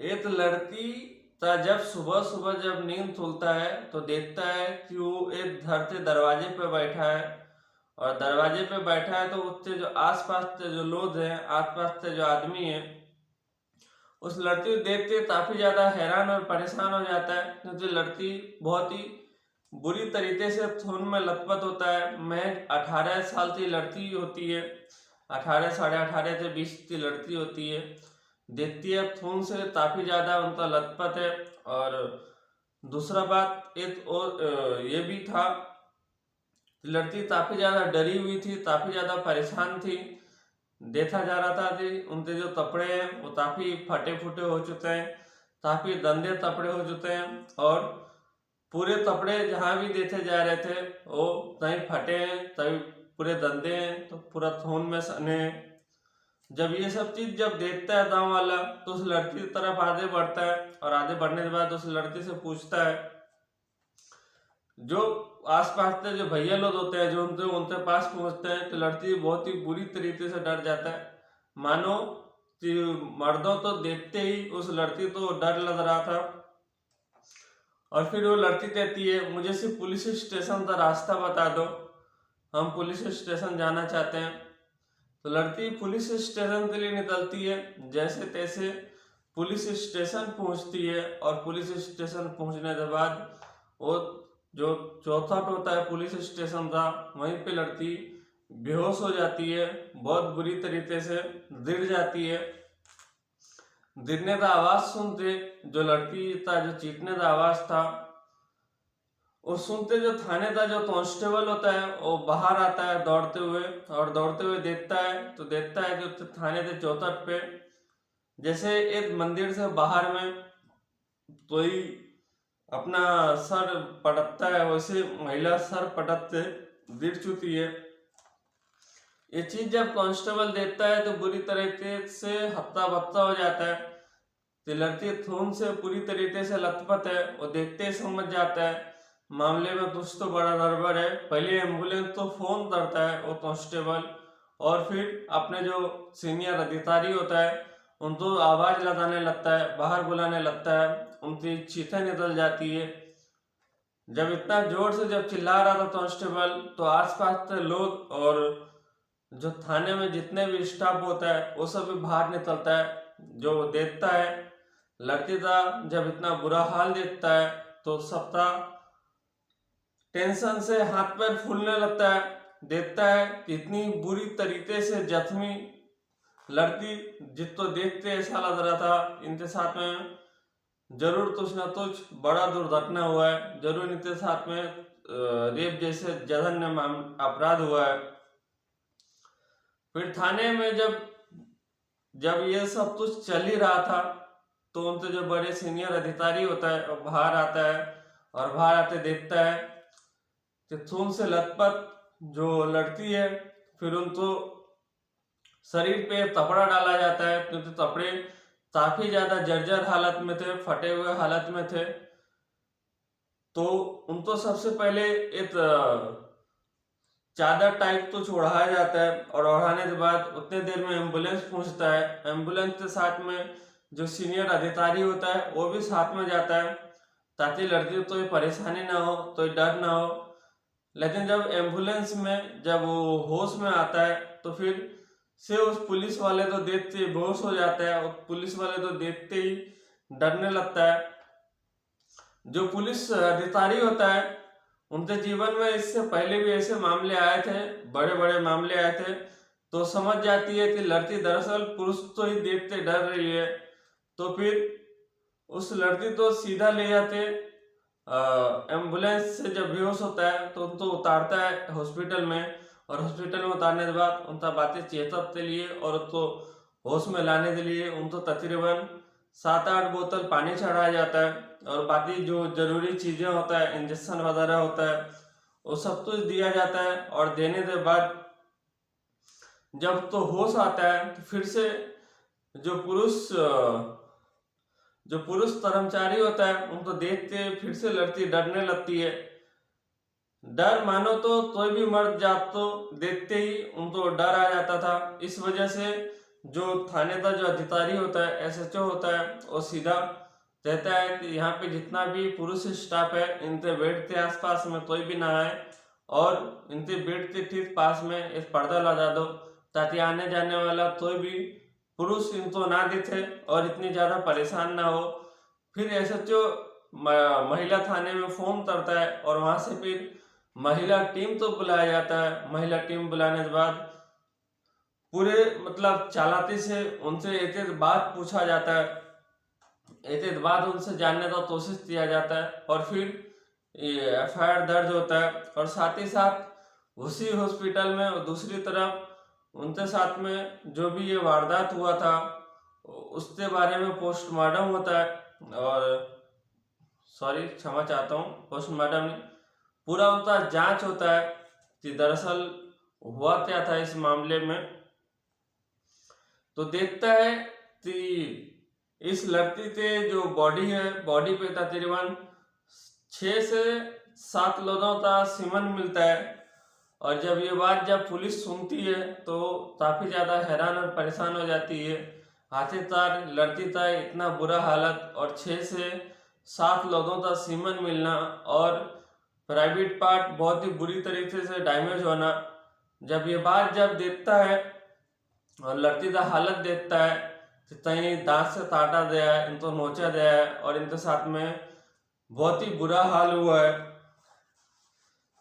एक लड़की ता जब सुबह सुबह जब नींद खुलता है तो देखता है कि वो एक घर के दरवाजे पे बैठा है। और दरवाजे पे बैठा है तो उससे जो आसपास के जो लोग हैं, आसपास के जो आदमी हैं, उस लड़की को देख के काफी ज्यादा हैरान और परेशान हो जाता है, क्योंकि लड़की बहुत ही बुरी तरीके से खून में लथपथ होता है। महज 18 साल की लड़की होती है, 18 साढ़े 18 से 20 की लड़की होती है। देखती है खून से काफी ज्यादा उनका लथपथ है। और दूसरा बात एक और ये भी था, लड़की काफी ज्यादा डरी हुई थी, काफी ज्यादा परेशान थी। देखा जा रहा था कि उनके जो कपड़े हैं वो काफी फटे फूटे हो चुके हैं, काफी गंदे कपड़े हो चुके हैं। और पूरे कपड़े जहाँ भी देखे जा रहे थे वो कहीं फटे हैं, कहीं पूरे गंदे हैं, तो पूरा खून में सने हैं। जब ये सब चीज जब देखता है गाँव वाला तो उस लड़की की तरफ आगे बढ़ता है, और आगे बढ़ने के बाद उस लड़की से पूछता है। जो आसपास के जो भैया लोग होते हैं जो उनके उनके पास पहुंचते हैं तो लड़की बहुत ही बुरी तरीके से डर जाता है, मानो कि मर्दों तो देखते ही उस लड़की को डर लग रहा था। और फिर वो लड़की कहती है, मुझे सिर्फ पुलिस स्टेशन का रास्ता बता दो, हम पुलिस स्टेशन जाना चाहते हैं। तो लड़की पुलिस स्टेशन के लिए निकलती है। जैसे तैसे पुलिस स्टेशन पहुंचती है, और पुलिस स्टेशन पहुंचने के बाद वो जो चौखट होता है पुलिस स्टेशन का, वहीं पे लड़की बेहोश हो जाती है, बहुत बुरी तरीके से गिर जाती है। गिरने का आवाज सुनते जो लड़की का जो चीखने का आवाज था वो सुनते जो थाने का जो कांस्टेबल होता है वो बाहर आता है दौड़ते हुए, और दौड़ते हुए देखता है तो देखता है कि थाने के चौखट पे जैसे एक मंदिर से बाहर में कोई अपना सर पटकता है, वैसे महिला सर पटकते गिर चुकी है। ये चीज जब कांस्टेबल देखता है तो बुरी तरीके से हत्ता बत्ता हो जाता है। तो लड़की खून से पूरी तरीके से लथपथ है, वो देखते ही समझ जाता है मामले में कुछ तो बड़ा गड़बड़ है। पहले एम्बुलेंस तो फोन करता है वो कांस्टेबल, और फिर अपने जो सीनियर अधिकारी होता है उनको आवाज लगाने लगता है, बाहर बुलाने लगता है, उनकी चीखें निकल जाती है। जब इतना जोर से जब चिल्ला रहा था कांस्टेबल तो आसपास के लोग और जो थाने में जितने भी स्टाफ होता है वो सब भी बाहर निकलता है। जो देखता है लड़की का जब इतना बुरा हाल देखता है तो सबका टेंशन से हाथ पैर फूलने लगता है। देखता है कि इतनी बुरी तरीके से जख्मी लड़की जिसको देखते ऐसा लग रहा था इनके साथ में जरूर कुछ ना कुछ बड़ा दुर्घटना हुआ है, जरूर इनके साथ में रेप जैसे जघन्य अपराध हुआ है। फिर थाने में जब जब ये सब कुछ चल ही रहा था तो उनके जो बड़े सीनियर अधिकारी होता है वो बाहर आता है, और बाहर आते देखता है कि खून से लथपथ जो लड़की है, फिर उनको शरीर पे कपड़ा डाला जाता है, क्योंकि कपड़े काफी ज्यादा जर्जर हालत में थे, फटे हुए हालत में थे। तो उनको सबसे पहले एक चादर टाइप तो ओढ़ाया जाता है, और ओढ़ाने के बाद उतने देर में एम्बुलेंस पहुंचता है। एम्बुलेंस के साथ में जो सीनियर अधिकारी होता है वो भी साथ में जाता है, ताकि लड़की को कोई परेशानी ना हो, कोई डर ना हो। लेकिन जब एम्बुलेंस में जब वो होश में आता है तो फिर से उस पुलिस वाले तो देखते ही बेहोश हो जाता है, और पुलिस वाले तो देखते ही डरने लगता है। जो पुलिस अधिकारी होता है उनके जीवन में इससे पहले भी ऐसे मामले आए थे, बड़े बड़े मामले आए थे, तो समझ जाती है कि लड़की दरअसल पुरुष तो ही देखते डर रही है। तो फिर उस लड़की को सीधा ले जाते एम्बुलेंस से जब बेहोश होता है तो उनको उतारता है हॉस्पिटल में, और हॉस्पिटल में उतारने के बाद उनका बातें चेकअप के लिए और उसको होश में लाने के लिए उनको तकरीबन 7-8 बोतल पानी चढ़ाया जाता है, और बाकी जो जरूरी चीजें होता है इंजेक्शन वगैरह होता है वो सब कुछ दिया जाता है। और देने के बाद जब तो होश आता है तो फिर से जो पुरुष कर्मचारी होता है उनको देख के फिर से लड़की डरने लगती है। डर मानो तो कोई भी मर्द जात तो देखते ही उनको डर आ जाता था। इस वजह से जो थाने का जो अधिकारी होता है, SHO होता है, वो सीधा कहता है कि यहाँ पे जितना भी पुरुष स्टाफ है इनके बेड के आसपास में कोई भी ना आए और इनके बेड के ठीक पास में एक पर्दा लगा दो ताकि आने जाने वाला कोई भी पुरुष इनको ना दिखे और इतनी ज़्यादा परेशान ना हो। फिर SHO महिला थाने में फोन करता है और वहाँ से फिर महिला टीम तो बुलाया जाता है। महिला टीम बुलाने के बाद पूरे मतलब चालाकी से उनसे एक एक बात पूछा जाता है, एक एक बात उनसे जानने का कोशिश किया जाता है और फिर FIR दर्ज होता है। और साथ ही साथ उसी हॉस्पिटल में और दूसरी तरफ उनके साथ में जो भी ये वारदात हुआ था उसके बारे में पोस्टमार्टम होता है। और सॉरी क्षमा चाहता हूँ, पोस्टमार्टम नहीं, पूरा उनका जांच होता है कि दरअसल हुआ क्या था इस मामले में। तो देखता है कि इस लड़की के जो बॉडी है, बॉडी पे तकरीबन 6 से 7 लोगों का सीमन मिलता है। और जब ये बात जब पुलिस सुनती है तो काफ़ी ज़्यादा हैरान और परेशान हो जाती है। आखिरकार लड़की का इतना बुरा हालत और 6 से 7 लोगों का सीमन मिलना और प्राइवेट पार्ट बहुत ही बुरी तरीके से डैमेज होना, जब ये बात जब देखता है और लड़की का हालत देखता है कि कहीं दांत से काटा गया है, इनको नोचा गया है और इनके साथ में बहुत ही बुरा हाल हुआ है,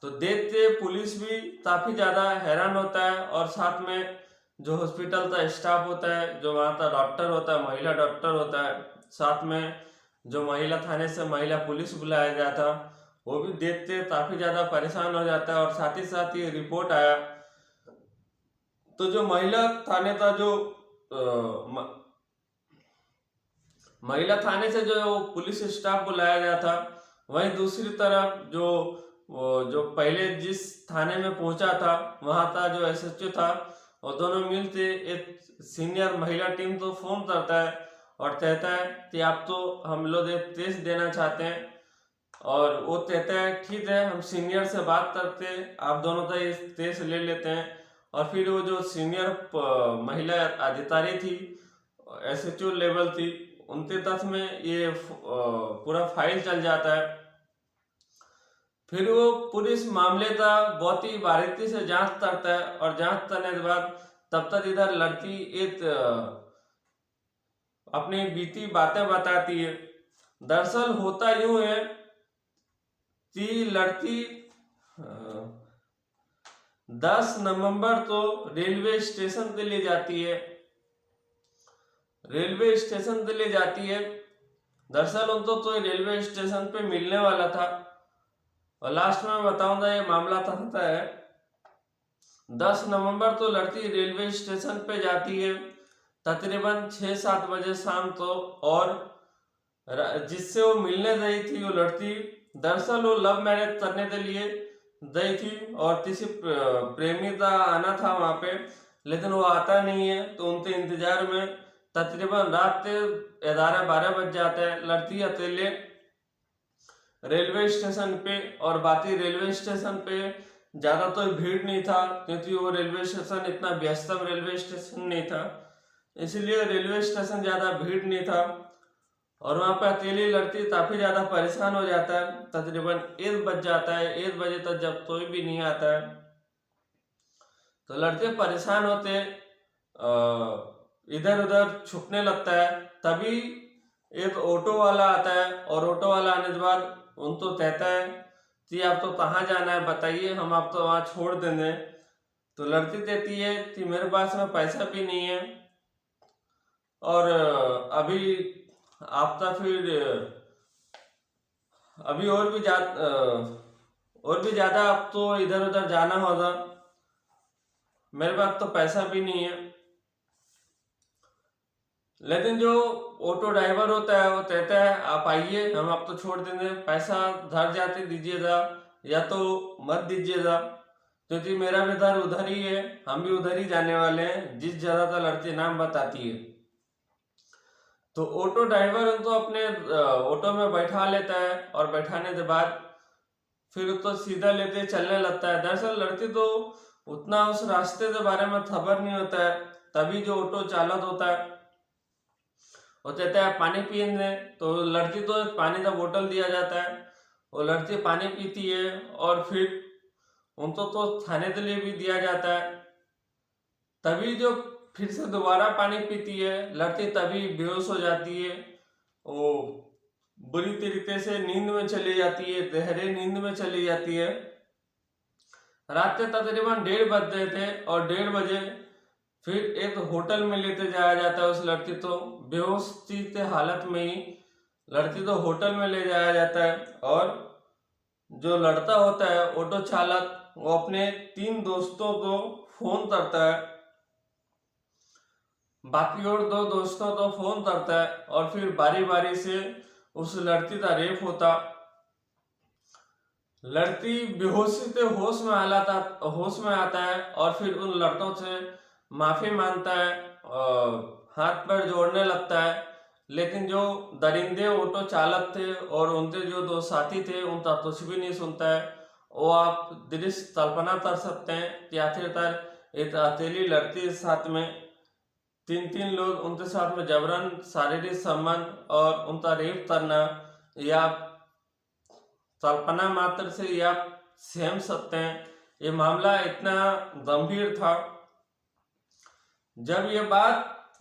तो देख के पुलिस भी काफ़ी ज़्यादा हैरान होता है। और साथ में जो हॉस्पिटल का स्टाफ होता है, जो वहाँ का डॉक्टर होता है, महिला डॉक्टर होता है, साथ में जो महिला थाने से महिला पुलिस बुलाया गया था, वो भी देख के काफ़ी ज़्यादा परेशान हो जाता है। और साथ ही साथ ये रिपोर्ट आया तो जो महिला थाने का जो महिला थाने से जो पुलिस स्टाफ बुलाया गया था, वहीं दूसरी तरफ जो पहले जिस थाने में पहुंचा था वहां का जो SHO था, और दोनों मिलके एक सीनियर महिला टीम को फोन करता है और कहता है कि आप तो हम लोग एक टेस्ट देना चाहते हैं। और वो कहता है ठीक है, हम सीनियर से बात करते हैं, आप दोनों का इस टेस्ट ले लेते हैं। और फिर वो जो सीनियर महिला अधिकारी थी, SHO लेवल थी, उनके तक में ये पूरा फाइल चल जाता है। फिर वो पुलिस मामले का बहुत ही बारीकी से जांच करता है और जांच करने के बाद तब तक इधर लड़की एक अपनी बीती बातें बताती है। दरअसल होता यूं है कि लड़की 10 नवंबर को रेलवे स्टेशन के लिए जाती है। रेलवे स्टेशन के लिए जाती है, दरअसल उनको तो रेलवे स्टेशन पे मिलने वाला था। और लास्ट में मैं बताऊंगा ये मामला होता है 10 नवंबर तो लड़की रेलवे स्टेशन पे जाती है तकरीबन 6-7 बजे शाम को। और जिससे वो मिलने गई थी वो लड़की, दरअसल वो लव मैरिज करने के लिए गई थी और किसी प्रेमी का आना था वहां पे, लेकिन वो आता नहीं है। तो उनके इंतजार में तकरीबन रात के 11-12 बज जाते हैं। लड़की अकेले रेलवे स्टेशन पे, और बाकी रेलवे स्टेशन पे ज़्यादा तो भीड़ नहीं था क्योंकि वो रेलवे स्टेशन इतना व्यस्तम रेलवे स्टेशन नहीं था, इसलिए रेलवे स्टेशन ज़्यादा भीड़ नहीं था। और वहाँ पे अकेली लड़की काफ़ी ज़्यादा परेशान हो जाता है। तकरीबन 1 बज जाता है, 1 बजे तक जब कोई भी नहीं आता है तो लड़के परेशान होते इधर उधर छुपने लगता है। तभी एक ऑटो वाला आता है और ऑटो वाला आने के बाद उनको कहता है कि आप तो कहाँ जाना है बताइए, हम आप तो वहाँ छोड़ देंगे। तो लड़की कहती है कि मेरे पास में पैसा भी नहीं है और अभी आपका फिर अभी और भी ज़्यादा आप तो इधर उधर जाना होगा, मेरे पास तो पैसा भी नहीं है। लेकिन जो ऑटो ड्राइवर होता है वो कहता है आप आइए, हम आपको छोड़ देंगे, पैसा घर जाते दीजिएगा या तो मत दीजिएगा, क्योंकि मेरा भी घर उधर ही है, हम भी उधर ही जाने वाले हैं जिस जगह का लड़की नाम बताती है। तो ऑटो ड्राइवर उनको अपने ऑटो में बैठा लेता है और बैठाने के बाद फिर उसको सीधा लेते चलने लगता है। दरअसल लड़की तो उतना उस रास्ते के बारे में खबर नहीं होता है, तभी जो ऑटो चालक होता है वो कहता है पानी पीने, तो लड़की तो पानी का बोतल दिया जाता है, वो लड़की पानी पीती है और फिर उनको तो खाने के लिए भी दिया जाता है। तभी जो फिर से दोबारा पानी पीती है लड़की, तभी बेहोश हो जाती है, वो बुरी तरीके से नींद में चली जाती है, गहरे नींद में चली जाती है। रात के तकरीबन 1:30 बज गए थे और 1:30 बजे फिर एक होटल में लेते जाया जाता है उस लड़की को, बेहोश के हालत में ही लड़की को होटल में ले जाया जाता है। और जो लड़का होता है ऑटो चालक, वो अपने 3 दोस्तों को फोन करता है, बाकी और 2 दोस्तों को फोन करता है और फिर बारी बारी से उस लड़की का रेप होता। लड़की बेहोशी से होश में आता है और फिर उन लड़कों से माफी मांगता है और हाथ पैर जोड़ने लगता है। लेकिन जो दरिंदे ऑटो चालक थे और उनके जो 2 साथी थे उनका कुछ भी नहीं सुनता है। वो आप दृश्य कल्पना कर सकते हैं कि आखिरकार एक अकेली लड़की के साथ में 3 लोग उनके साथ में जबरन शारीरिक संबंध और उनका रेप करना, या कल्पना मात्र से या सहम सकते हैं। ये मामला इतना गंभीर था। जब ये बात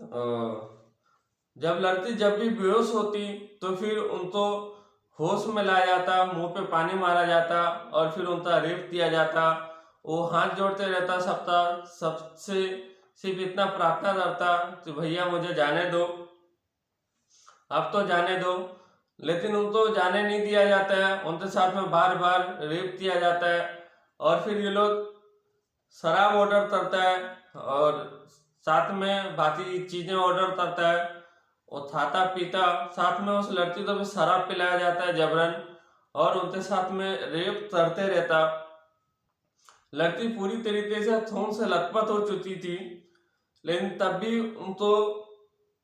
जब लड़की जब भी बेहोश होती तो फिर उनको होश में लाया जाता, मुंह पे पानी मारा जाता और फिर उनका रेप किया जाता। वो हाथ जोड़ते रहता सबसे सिर्फ इतना प्रार्थना करता कि भैया मुझे जाने दो, अब तो जाने दो। लेकिन उनको जाने नहीं दिया जाता है, उनके साथ में बार बार रेप किया जाता है। और फिर ये लोग शराब ऑर्डर करता है और साथ में बाकी चीजें ऑर्डर करता है, वो खाता पीता, साथ में उस लड़की को भी शराब पिलाया जाता है जबरन, और उनके साथ में रेप करते रहता। लड़की पूरी तरीके से खून से लथपथ हो चुकी थी, लेकिन तब भी उनको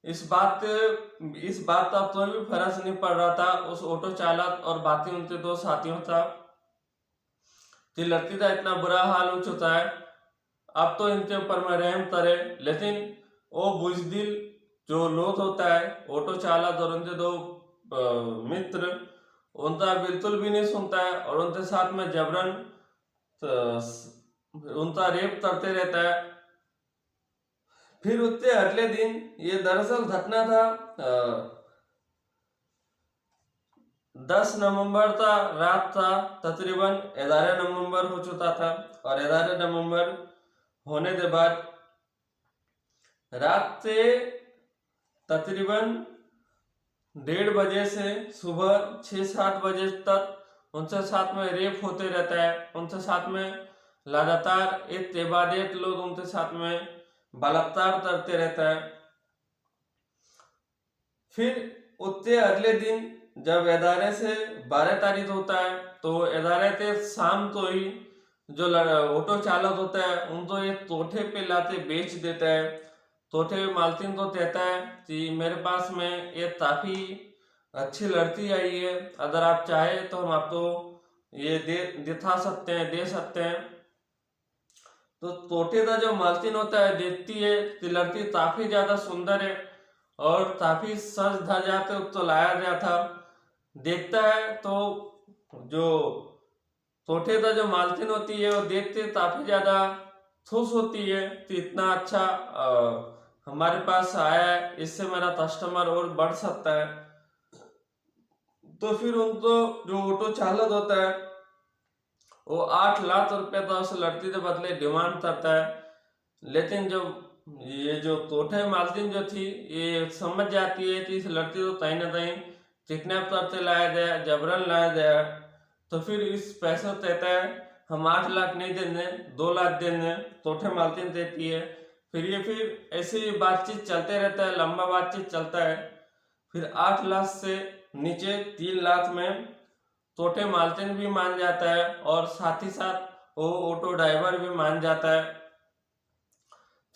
इस बात का कोई भी फर्क नहीं पड़ रहा था उस ऑटो चालक और बाकी उनके 2 साथियों का कि लड़की का इतना बुरा हाल हो चुका है, अब तो इनके ऊपर मैं रहम करे। लेकिन वो बुजदिल जो लोग होता है ऑटो चालक और उनके 2 मित्र, उनका बिल्कुल भी नहीं सुनता है और उनके साथ में जबरन उनका रेप करते रहता है। फिर उससे अगले दिन, ये दरअसल घटना था 10 नवंबर का रात था, तकरीबन 11 नवंबर हो चुका था। और 11 नवंबर होने के बाद रात से तकरीबन 1:30 बजे से सुबह 6-7 बजे तक उनसे साथ में रेप होते रहता है। उनसे साथ में लगातार एक के बाद एक लोग उनके साथ में बलात्कार करते रहता है। फिर उससे अगले दिन जब 11 से 12 तारीख होता है तो 11 के शाम को ही जो ऑटो चालक होता है उनको ये तोठे पे लाते बेच देता है। तोठे मालकिन को कहता है कि मेरे पास में ये काफी अच्छी लड़की आई है, अगर आप चाहे तो हम आपको ये दिखा सकते हैं, दे सकते हैं। तो तोते का जो मालकिन होता है देखती है कि लड़की काफी ज्यादा सुंदर है और काफी सज धजा के उसको लाया गया था। देखता है तो जो तोते का जो मालकिन होती है वो देखते काफी ज्यादा खुश होती है कि इतना अच्छा हमारे पास आया है, इससे मेरा कस्टमर और बढ़ सकता है। तो फिर उनको जो ऑटो चालक होता है वो 8 लाख रुपए का उस लड़की के बदले डिमांड करता है। लेकिन जब ये जो तोठे मालकिन जो थी ये समझ जाती है कि इस लड़की को कहीं ना कहीं किडनैप करके लाया गया, जबरन लाया गया, तो फिर इस पैसे कहता है हम 8 लाख नहीं देंगे, 2 लाख देंगे। तोठे मालकिन देती है। फिर ऐसी बातचीत चलते रहता है, लंबा बातचीत चलता है। फिर 8 लाख से नीचे 3 लाख में तोठे मालकिन भी मान जाता है और साथ ही साथ वो ऑटो ड्राइवर भी मान जाता है।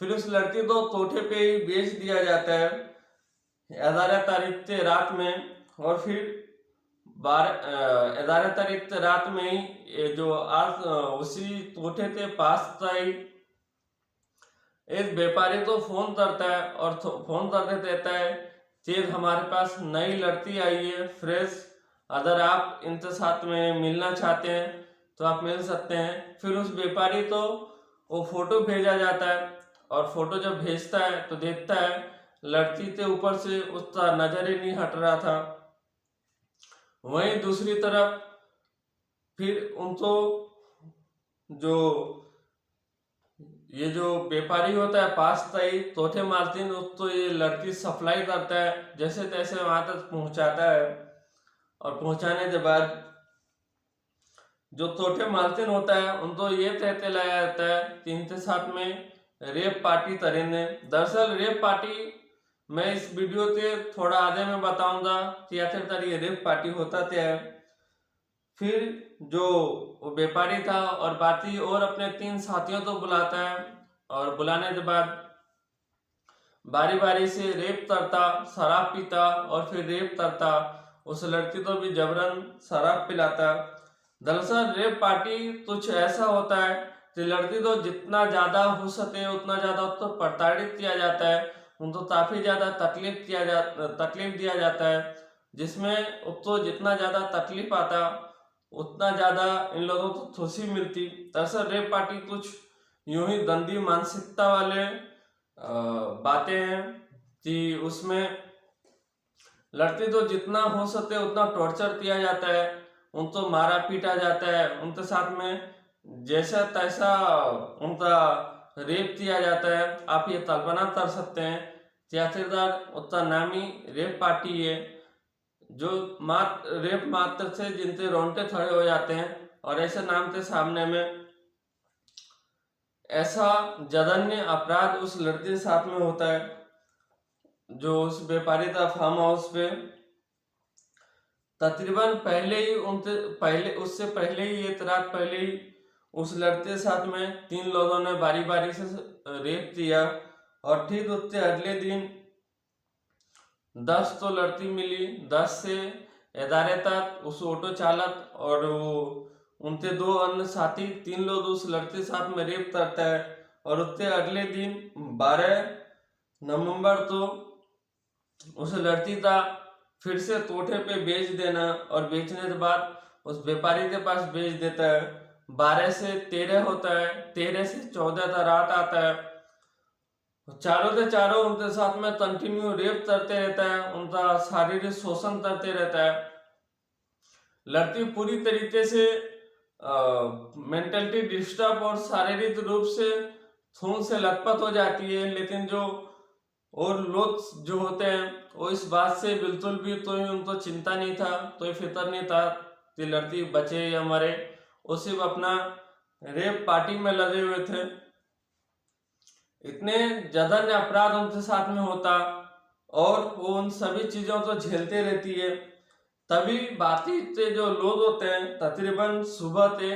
फिर उस लड़की को तोठे पे ही बेच दिया जाता है 11 तारीख के रात में। और फिर 11 तारीख के रात में ही जो आज उसी तोठे के पास का ही एक व्यापारी तो फोन करता है और फोन करके देता है कि हमारे पास नई लड़की आई है फ्रेश, अगर आप इनके साथ में मिलना चाहते हैं तो आप मिल सकते हैं। फिर उस व्यापारी तो वो फोटो भेजा जाता है और फोटो जब भेजता है तो देखता है लड़की के ऊपर से उसका नजर ही नहीं हट रहा था। वहीं दूसरी तरफ फिर उनको जो ये जो व्यापारी होता है पास तई चौथे मार्जिन उसको ये लड़की सप्लाई करता है, जैसे तैसे वहां तक पहुंचाता है। और पहुंचाने के बाद जो चौथे मार्जिन होता है उनको ये कहते लाया जाता है कि इनके साथ में रेप पार्टी करेंगे। दरअसल रेप पार्टी मैं इस वीडियो के थोड़ा आगे में बताऊंगा कि आखिरकार ये रेप पार्टी होता क्या है। फिर जो व्यापारी था और बाकी और अपने 3 साथियों को बुलाता है और बुलाने के बाद बारी बारी से रेप करता, शराब पीता और फिर रेप करता, उस लड़की को भी जबरन शराब पिलाता। दरअसल रेप पार्टी कुछ ऐसा होता है कि लड़की को जितना ज्यादा हो सके उतना ज्यादा उसको प्रताड़ित किया जाता है, उनको काफी ज्यादा तकलीफ दिया जाता है, जिसमें उसको जितना ज्यादा तकलीफ आता उतना ज्यादा इन लोगों को खुशी मिलती। दरअसल रेप पार्टी कुछ यूं ही गंदी मानसिकता वाले बातें हैं कि उसमें लड़की को जितना हो सके उतना टॉर्चर किया जाता है, उनको मारा पीटा जाता है, उनके साथ में जैसा तैसा उनका रेप किया जाता है। आप ये कल्पना कर सकते हैं कि आखिरकार उतना नामी रेप पार्टी है जो रेप मात्र से जिनके रोंगटे खड़े हो जाते हैं। और ऐसे नाम के सामने में ऐसा जघन्य अपराध उस लड़के के साथ में होता है जो उस व्यापारी का फार्म हाउस पे तकरीबन उससे पहले ही एक रात पहले ही उस लड़के के साथ में 3 लोगों ने बारी बारी से रेप किया। और ठीक उसके अगले दिन 10 तो लड़की मिली, 10 से 11 तक उस ऑटो चालक और उनके 2 अन्य साथी 3 लोग उस लड़के के साथ में रेप करता है। और उसके अगले दिन 12 नवंबर तो उस लड़की का फिर से कोठे पे बेच देना और बेचने के बाद उस व्यापारी के पास बेच देता है। 12 से 13 होता है, 13 से 14 तक रात आता है। चारों के चारों उनके साथ में कंटिन्यू रेप करते रहता है, उनका शारीरिक शोषण करते रहता है। लड़की पूरी तरीके से मेंटलिटी डिस्टर्ब और शारीरिक रूप से खून से लथपथ हो जाती है। लेकिन जो और लोग जो होते हैं वो इस बात से बिल्कुल भी तो उनको चिंता नहीं था, तो फिक्र नहीं था कि लड़की बचे या मरे, वो सिर्फ अपना रेप पार्टी में लगे हुए थे। इतने जघन्य अपराध उनके साथ में होता और वो उन सभी चीजों को झेलते रहती है। तभी बाकी के जो लोग होते हैं तकरीबन सुबह के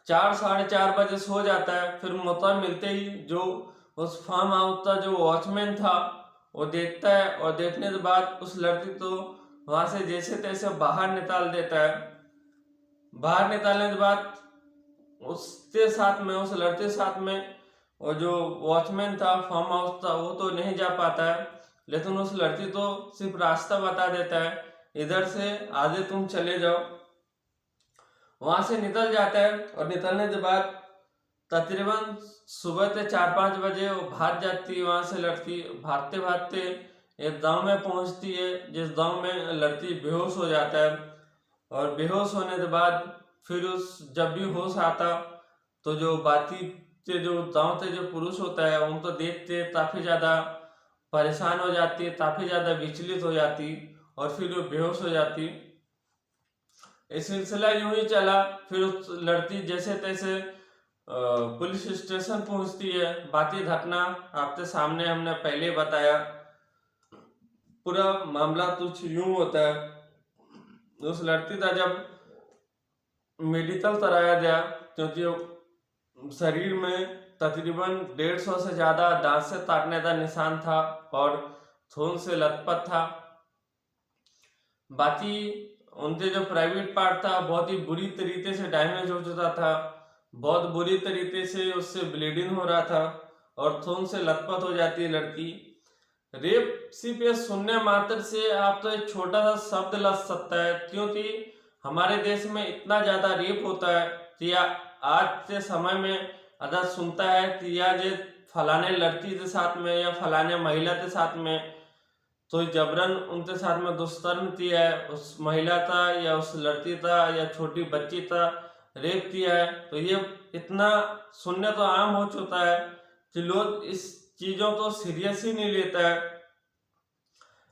4 साढ़े 4 बजे सो जाता है। फिर मौका मिलते ही जो उस फार्म हाउस का जो वॉचमैन था वो देखता है और देखने के बाद उस लड़की को वहां से जैसे तैसे बाहर निकाल देता है। बाहर निकालने के बाद उसके साथ में उस लड़के के साथ में और जो वॉचमैन था फार्म हाउस था वो तो नहीं जा पाता है, लेकिन उस लड़की को सिर्फ रास्ता बता देता है, इधर से आगे तुम चले जाओ। वहां से निकल जाता है और निकलने के बाद तकरीबन सुबह के 4-5 बजे वो भाग जाती है वहां से लड़की। भागते भागते एक गांव में पहुंचती है, जिस गांव में लड़की बेहोश हो जाता है। और बेहोश होने के बाद फिर जब भी होश आता तो जो बाकी के जो गांव के जो पुरुष होता है उनको देखते काफी ज्यादा परेशान हो जाती है, काफी ज्यादा विचलित हो जाती और फिर वो बेहोश हो जाती। ये सिलसिला यूं ही चला। फिर उस लड़की जैसे तैसे पुलिस स्टेशन पहुंचती है। बाकी घटना आपके सामने हमने पहले बताया। पूरा मामला कुछ यूं होता है। उस लड़की का जब मेडिकल कराया गया क्योंकि शरीर में तकरीबन 150 से ज्यादा दांत से काटने का निशान था और खून से लथपथ था। बाकी उनके जो प्राइवेट पार्ट था बहुत ही बुरी तरीके से डैमेज हो चुका था। बहुत बुरी तरीके से उससे ब्लीडिंग हो रहा था और खून से लथपथ हो जाती है लड़की। रेप सिर्फ ये सुनने मात्र से आप तो एक छोटा सा शब्द लग सकता है, क्योंकि हमारे देश में इतना ज्यादा रेप होता है कि आज के समय में अगर सुनता है कि या जे फलाने लड़की के साथ में या फलाने महिला के साथ में तो जबरन उनके साथ में दुष्कर्म किया है, उस महिला का या उस लड़की का या छोटी बच्ची का रेप किया है, तो ये इतना सुनने तो आम हो चुका है कि लोग इस चीजों को सीरियस ही नहीं लेता है।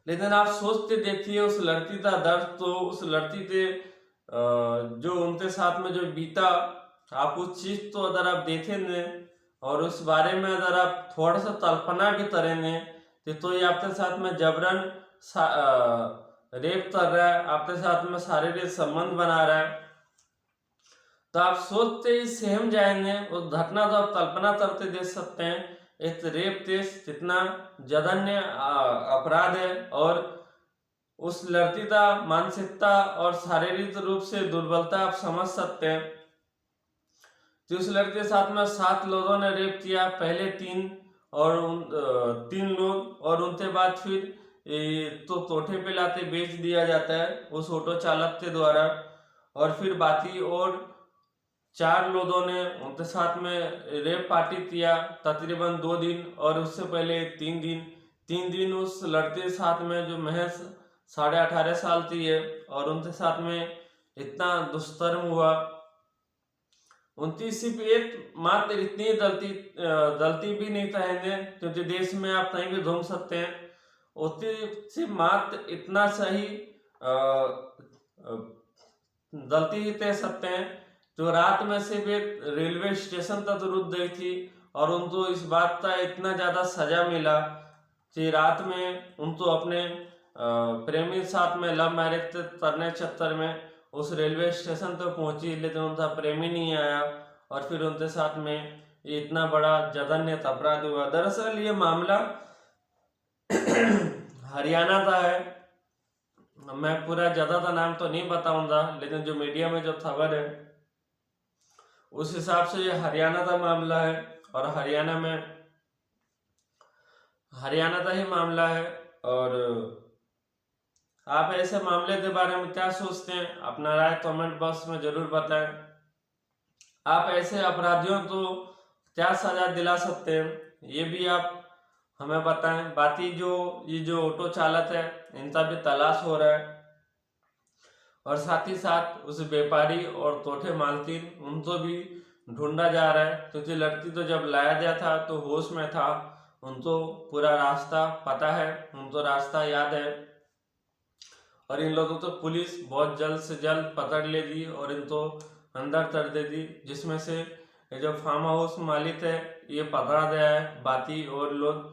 लेकिन आप सोचते देखिए उस लड़की का दर्द, तो उस लड़की के जो उनके साथ में जो बीता, आप उस चीज तो अगर आप देखेंगे और उस बारे में अगर आप थोड़ा सा कल्पना भी करेंगे तो ये आपके साथ में जबरन रेप कर रहा है, आपके साथ में शारीरिक संबंध बना रहा है, तो आप सोचते ही सहम जाएंगे उस घटना को आप कल्पना करके देख सकते हैं। एक रेप केस कितना जघन्य अपराध है और उस लड़की का मानसिकता और शारीरिक रूप से दुर्बलता आप समझ सकते हैं। तो उस लड़के के साथ में 7 लोगों ने रेप किया, पहले 3 और 3 लोग, और उनके बाद फिर तो तोठे पे लाते बेच दिया जाता है उस ऑटो चालक के द्वारा, और फिर बाकी और 4 लोगों ने उनके साथ में रेप पार्टी किया तकरीबन 2 दिन, और उससे पहले 3 दिन उस लड़के के साथ में जो महज 18.5 साल की है और उनके साथ में इतना दुष्कर्म हुआ। उनकी सिर्फ एक मात्र इतनी गलती भी नहीं कहेंगे क्योंकि देश में आप कहीं भी घूम सकते हैं, उतनी सिर्फ मात्र इतना सही गलती ही कह सकते हैं जो रात में सिर्फ एक रेलवे स्टेशन तक रुक गई थी और उनको इस बात का इतना ज़्यादा सजा मिला कि रात में उनको अपने प्रेमी साथ में लव मैरिज करने चक्कर में उस रेलवे स्टेशन तक पहुंची, लेकिन उनका प्रेमी नहीं आया और फिर उनके साथ में इतना बड़ा जघन्य अपराध हुआ। दरअसल ये मामला हरियाणा का है, मैं पूरा जगह का नाम तो नहीं बताऊंगा, लेकिन जो मीडिया में जो खबर है उस हिसाब से ये हरियाणा का मामला है और हरियाणा का ही मामला है। और आप ऐसे मामले के बारे में क्या सोचते हैं, अपना राय कमेंट बॉक्स में जरूर बताएं। आप ऐसे अपराधियों को क्या सजा दिला सकते हैं ये भी आप हमें बताएं। बाकी ये जो ऑटो चालक है इनका भी तलाश हो रहा है और साथ ही साथ उस व्यापारी और तोठे मालकिन उनको भी ढूंढा जा रहा है, क्योंकि लड़की तो जब लाया गया था तो होश में था, उनको पूरा रास्ता पता है, उनको रास्ता याद है और इन लोगों को पुलिस बहुत जल्द से जल्द पकड़ लेगी और इनको अंदर कर देगी, जिसमें से जो फार्म हाउस मालिक है ये पकड़ा गया है, बाकी और लोग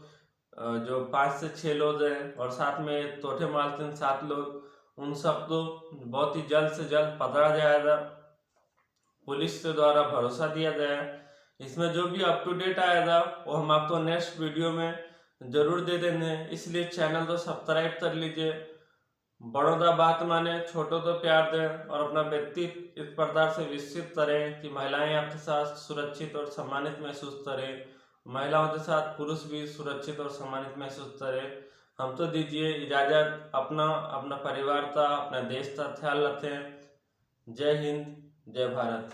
जो 5 से 6 लोग हैं और साथ में तोठे मालकिन 7 लोग, उन सब को बहुत ही जल्द से जल्द पकड़ा जाएगा, पुलिस के द्वारा भरोसा दिया गया है। इसमें जो भी अप टू डेट आएगा वो हम आपको नेक्स्ट वीडियो में जरूर दे देंगे, इसलिए चैनल को सब्सक्राइब कर लीजिए। बड़ों का बात माने, छोटों को प्यार दें और अपना व्यक्तित्व इस प्रकार से विकसित करें कि महिलाएं आपके साथ सुरक्षित और सम्मानित महसूस करें, महिलाओं के साथ पुरुष भी सुरक्षित और सम्मानित महसूस करें। हम तो दीजिए इजाज़त, अपना परिवार का, अपना देश का ख्याल रखें। जय हिंद, जय भारत।